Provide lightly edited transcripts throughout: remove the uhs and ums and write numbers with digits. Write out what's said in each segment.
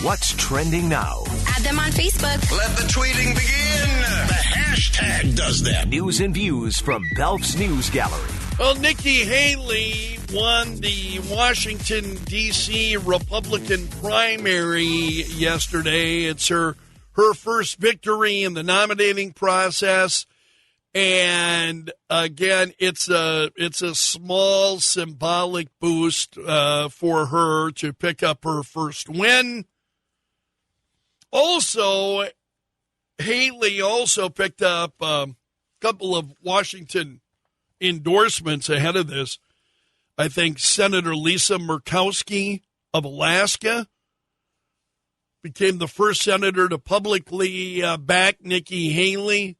What's trending now? Add them on Facebook. Let the tweeting begin. The hashtag does that. News and views from Belf's News Gallery. Well, Nikki Haley won the Washington, D.C. Republican primary yesterday. It's her first victory in the nominating process. And again, it's a small symbolic boost for her to pick up her first win. Also, Haley also picked up a couple of Washington endorsements ahead of this. I think Senator Lisa Murkowski of Alaska became the first senator to publicly back Nikki Haley.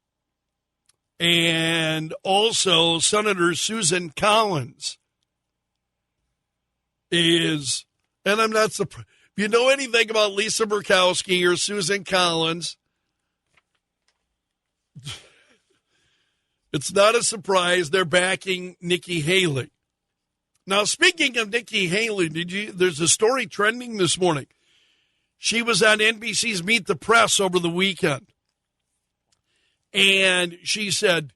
And also Senator Susan Collins is, and I'm not surprised, if you know anything about Lisa Murkowski or Susan Collins, it's not a surprise they're backing Nikki Haley. Now, speaking of Nikki Haley, there's a story trending this morning. She was on NBC's Meet the Press over the weekend. And she said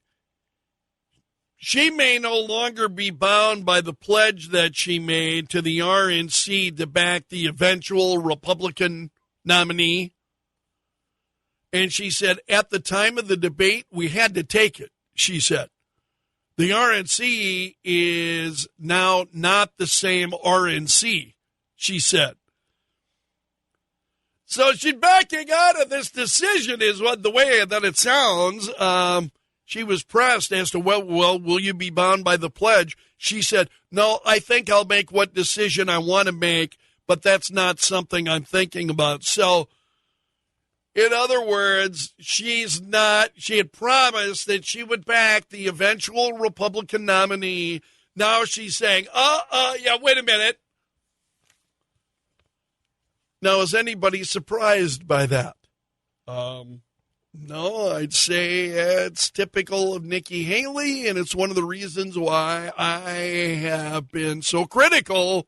she may no longer be bound by the pledge that she made to the RNC to back the eventual Republican nominee. And she said, at the time of the debate, we had to take it, she said. The RNC is now not the same RNC, she said. So she's backing out of this decision is what the way that it sounds. She was pressed as to, well, will you be bound by the pledge? She said, no, I think I'll make what decision I want to make, but that's not something I'm thinking about. So, in other words, she had promised that she would back the eventual Republican nominee. Now she's saying, yeah, wait a minute. Now, is anybody surprised by that? No, I'd say it's typical of Nikki Haley, and it's one of the reasons why I have been so critical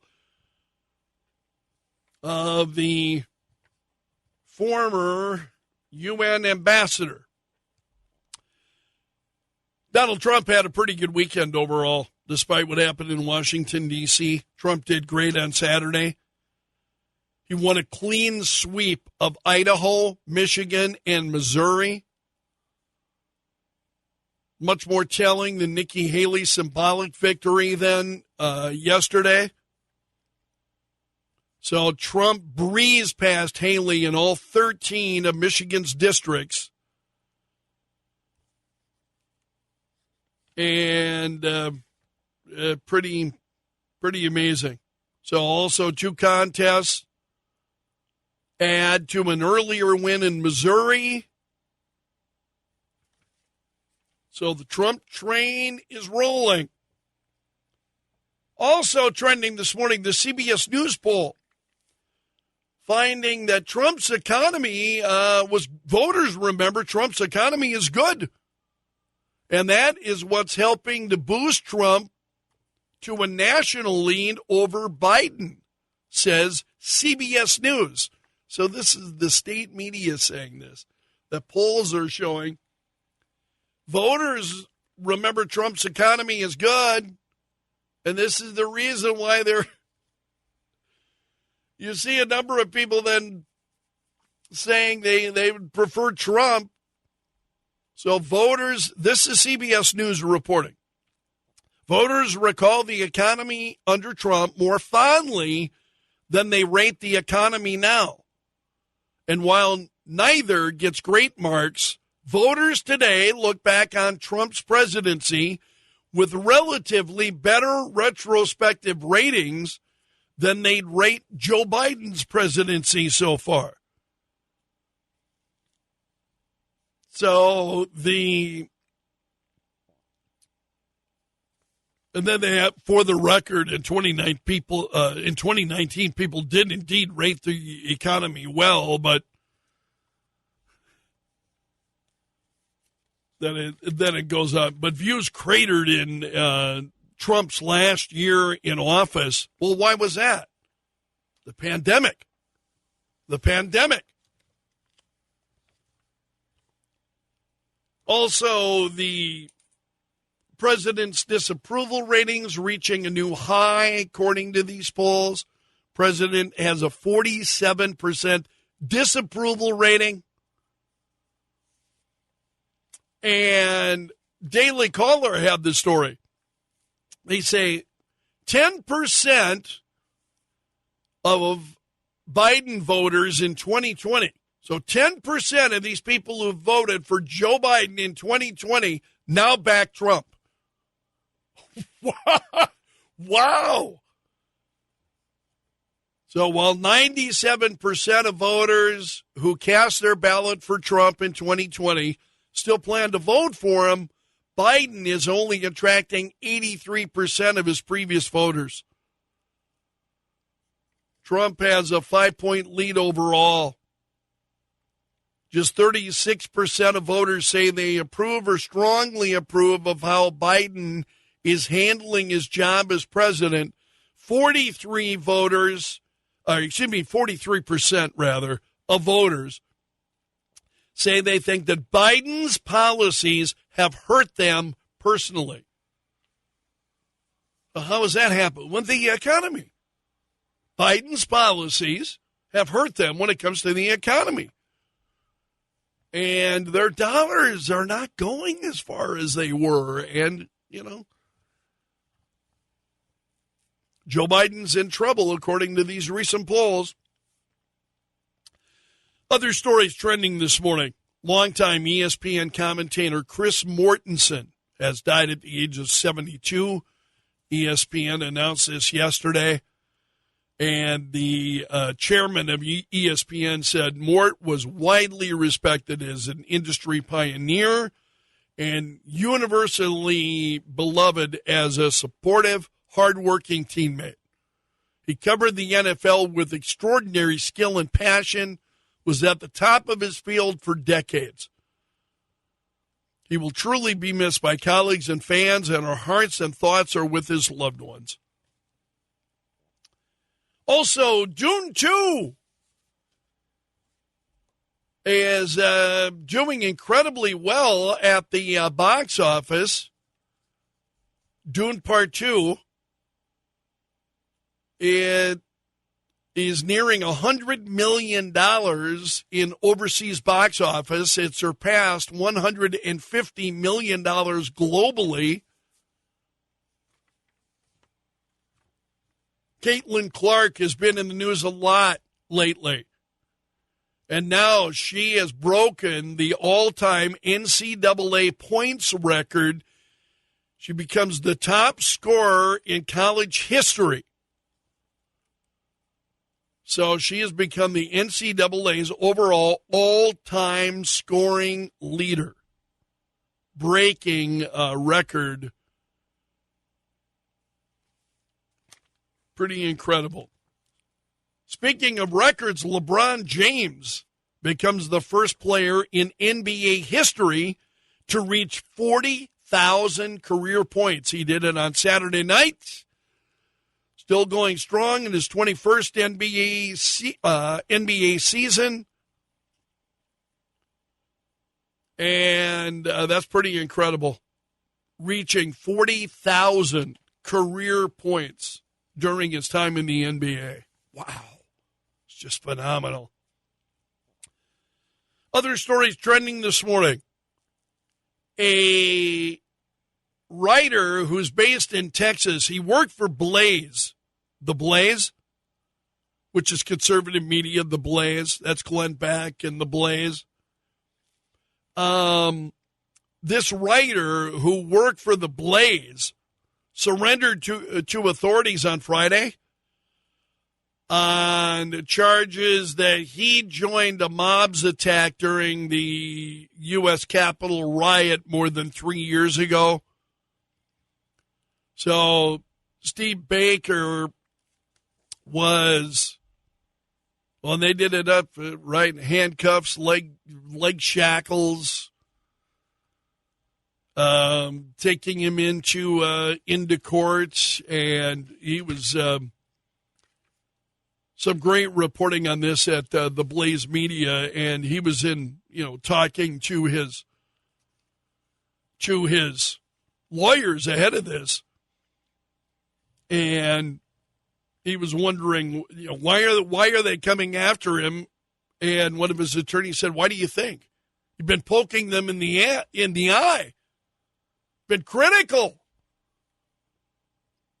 of the former UN ambassador. Donald Trump had a pretty good weekend overall, despite what happened in Washington, D.C. Trump did great on Saturday. He won a clean sweep of Idaho, Michigan, and Missouri. Much more telling than Nikki Haley's symbolic victory than yesterday. So Trump breezed past Haley in all 13 of Michigan's districts. And pretty amazing. So also 2 contests. Add to an earlier win in Missouri. So the Trump train is rolling. Also trending this morning, the CBS News poll, finding that Trump's economy voters remember Trump's economy is good. And that is what's helping to boost Trump to a national lead over Biden, says CBS News. So this is the state media saying this. The polls are showing voters remember Trump's economy is good, and this is the reason why you see a number of people then saying they would prefer Trump. So voters, this is CBS News reporting. Voters recall the economy under Trump more fondly than they rate the economy now. And while neither gets great marks, voters today look back on Trump's presidency with relatively better retrospective ratings than they'd rate Joe Biden's presidency so far. So and then they have, for the record, in 2019, people did indeed rate the economy well, but then it goes up. But views cratered in Trump's last year in office. Well, why was that? The pandemic. the pandemic. Also, the president's disapproval ratings reaching a new high, according to these polls. President has a 47% disapproval rating. And Daily Caller had the story. They say 10% of Biden voters in 2020. So 10% of these people who voted for Joe Biden in 2020 now back Trump. Wow. So while 97% of voters who cast their ballot for Trump in 2020 still plan to vote for him, Biden is only attracting 83% of his previous voters. Trump has a 5-point lead overall. Just 36% of voters say they approve or strongly approve of how Biden is handling his job as president. 43% rather, of voters say they think that Biden's policies have hurt them personally. Well, how has that happened? With the economy. Biden's policies have hurt them when it comes to the economy. And their dollars are not going as far as they were. And, Joe Biden's in trouble, according to these recent polls. Other stories trending this morning. Longtime ESPN commentator Chris Mortensen has died at the age of 72. ESPN announced this yesterday. And the chairman of ESPN said Mort was widely respected as an industry pioneer and universally beloved as a supportive, hardworking teammate. He covered the NFL with extraordinary skill and passion, was at the top of his field for decades. He will truly be missed by colleagues and fans, and our hearts and thoughts are with his loved ones. Also, Dune 2 is doing incredibly well at the box office. Dune Part 2, it is nearing $100 million in overseas box office. It surpassed $150 million globally. Caitlin Clark has been in the news a lot lately. And now she has broken the all-time NCAA points record. She becomes the top scorer in college history. So she has become the NCAA's overall all-time scoring leader, breaking a record. Pretty incredible. Speaking of records, LeBron James becomes the first player in NBA history to reach 40,000 career points. He did it on Saturday night. Still going strong in his 21st NBA season. And that's pretty incredible. Reaching 40,000 career points during his time in the NBA. Wow. It's just phenomenal. Other stories trending this morning. A writer who's based in Texas, he worked for Blaze. The Blaze, which is conservative media, The Blaze. That's Glenn Beck and The Blaze. This writer who worked for The Blaze surrendered to authorities on Friday on charges that he joined a mob's attack during the U.S. Capitol riot more than 3 years ago. So Steve Baker was, well, they did it up, right, handcuffs, leg shackles, taking him into court, and he was some great reporting on this at the Blaze Media, and he was in, talking to his lawyers ahead of this, and he was wondering, why are they coming after him? And one of his attorneys said, "Why do you think? You've been poking them in the eye, been critical.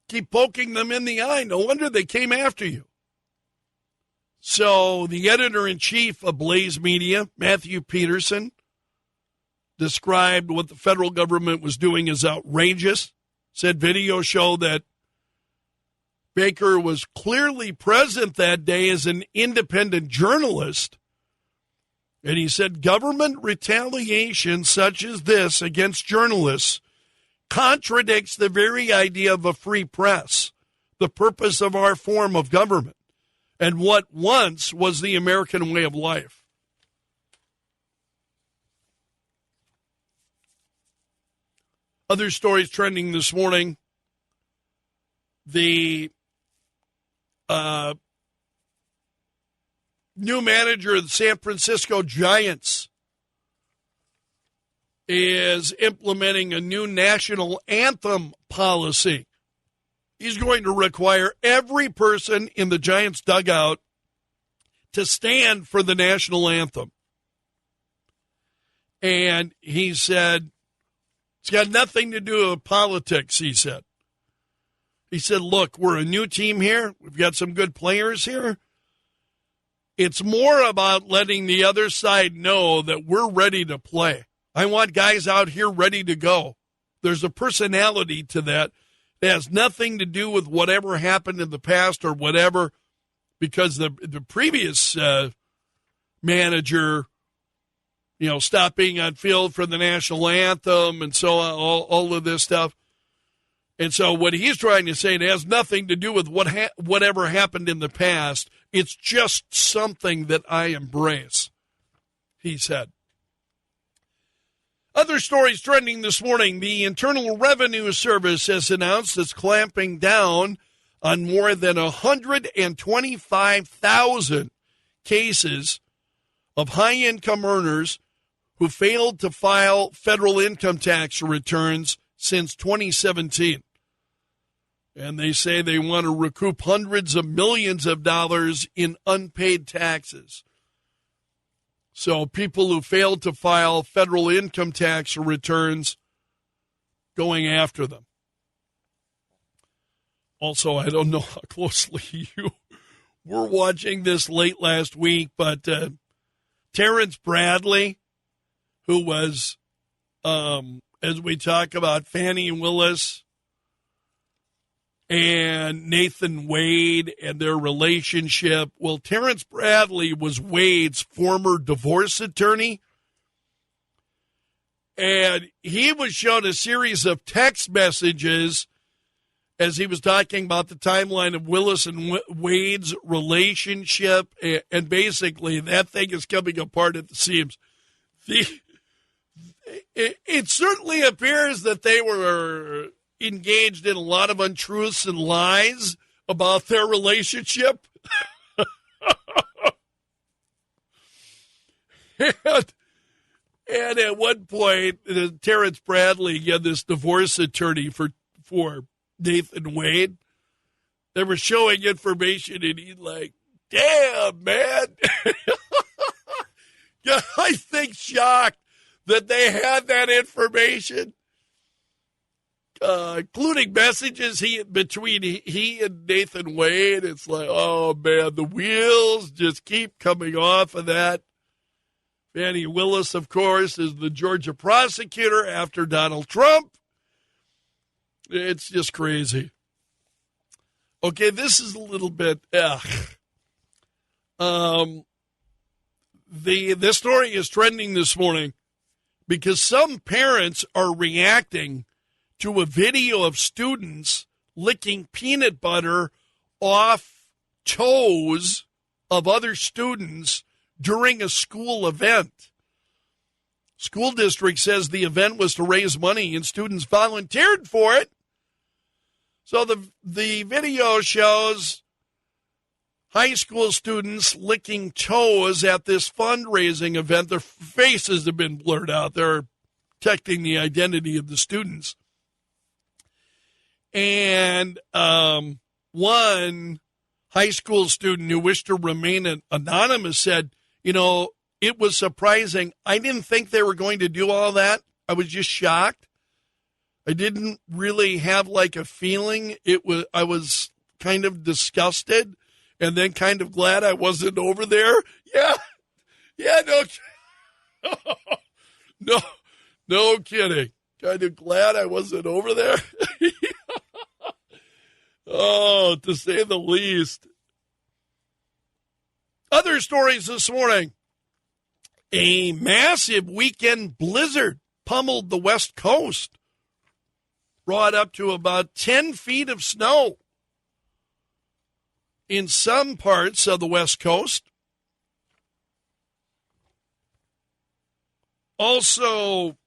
Keep poking them in the eye. No wonder they came after you." So the editor-in-chief of Blaze Media, Matthew Peterson, described what the federal government was doing as outrageous, said videos show that Baker was clearly present that day as an independent journalist. And he said government retaliation such as this against journalists contradicts the very idea of a free press, the purpose of our form of government, and what once was the American way of life. Other stories trending this morning. The new manager of the San Francisco Giants is implementing a new national anthem policy. He's going to require every person in the Giants dugout to stand for the national anthem. And he said, it's got nothing to do with politics, he said. He said, look, we're a new team here. We've got some good players here. It's more about letting the other side know that we're ready to play. I want guys out here ready to go. There's a personality to that. It has nothing to do with whatever happened in the past or whatever, because the previous manager, stopped being on field for the national anthem and so on, all of this stuff. And so what he's trying to say, it has nothing to do with whatever happened in the past. It's just something that I embrace, he said. Other stories trending this morning. The Internal Revenue Service has announced it's clamping down on more than 125,000 cases of high-income earners who failed to file federal income tax returns since 2017. And they say they want to recoup hundreds of millions of dollars in unpaid taxes. So people who failed to file federal income tax returns, going after them. Also, I don't know how closely you were watching this late last week, but Terrence Bradley, who was, as we talk about Fannie Willis and Nathan Wade and their relationship. Well, Terrence Bradley was Wade's former divorce attorney, and he was shown a series of text messages as he was talking about the timeline of Willis and Wade's relationship, and basically that thing is coming apart at the seams. It certainly appears that they were engaged in a lot of untruths and lies about their relationship. and at one point, Terrence Bradley, this divorce attorney for Nathan Wade, they were showing information, and he's like, damn, man. Yeah, I think shocked that they had that information. Including messages between he and Nathan Wade. It's like, oh, man, the wheels just keep coming off of that. Fannie Willis, of course, is the Georgia prosecutor after Donald Trump. It's just crazy. Okay, this is a little bit, this story is trending this morning because some parents are reacting to a video of students licking peanut butter off toes of other students during a school event. School district says the event was to raise money and students volunteered for it. So the video shows high school students licking toes at this fundraising event. Their faces have been blurred out. They're protecting the identity of the students. And one high school student who wished to remain anonymous said, it was surprising. I didn't think they were going to do all that. I was just shocked. I didn't really have like a feeling. I was kind of disgusted and then kind of glad I wasn't over there. Yeah, no kidding. Kind of glad I wasn't over there. Oh, to say the least. Other stories this morning. A massive weekend blizzard pummeled the West Coast. Brought up to about 10 feet of snow in some parts of the West Coast. Also,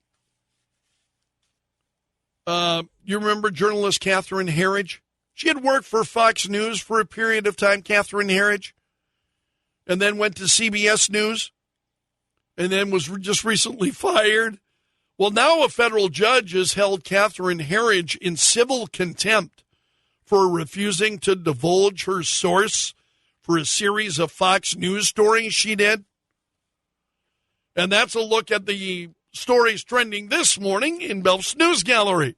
you remember journalist Catherine Herridge? She had worked for Fox News for a period of time, Catherine Herridge, and then went to CBS News, and then was just recently fired. Well, now a federal judge has held Catherine Herridge in civil contempt for refusing to divulge her source for a series of Fox News stories she did. And that's a look at the stories trending this morning in Belf's News Gallery.